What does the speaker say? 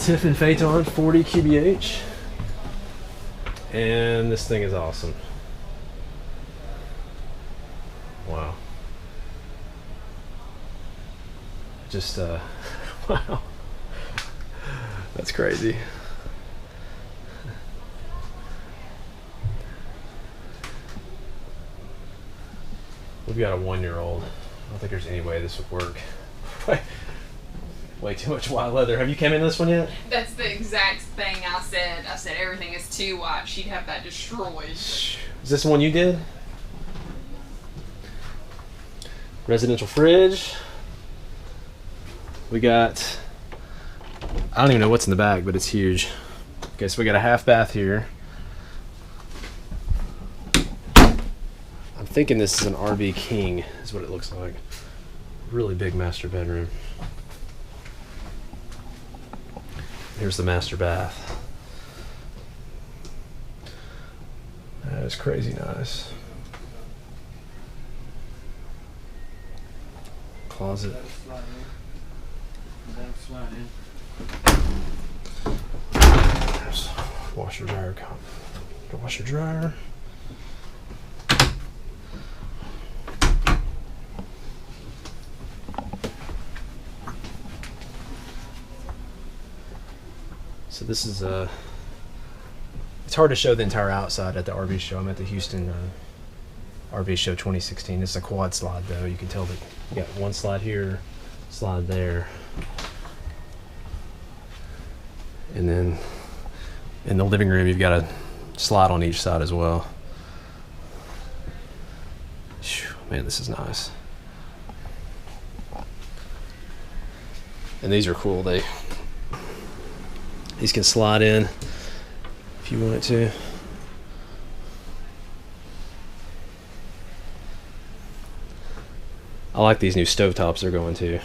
Tiffon Phaeton 40qbh, and this thing is awesome. Wow. Just wow, that's crazy. We've got a 1-year-old. I don't think there's any way this would work. Way too much white leather. Have you came in this one yet? That's the exact thing I said. I said everything is too white. She'd have that destroyed. Is this the one you did? Residential fridge. We got, I don't even know what's in the bag, but it's huge. Okay, so we got a half bath here. I'm thinking this is an RV King, is what it looks like. Really big master bedroom. Here's the master bath. That is crazy nice. Closet. There's washer dryer. Washer dryer. So this is it's hard to show the entire outside at the RV show. I'm at the Houston RV show 2016. This is a quad slide though. You can tell that you got one slide here, slide there. And then in the living room, you've got a slide on each side as well. Man, this is nice. And these are cool. These can slide in if you want it to. I like these new stovetops they're going to.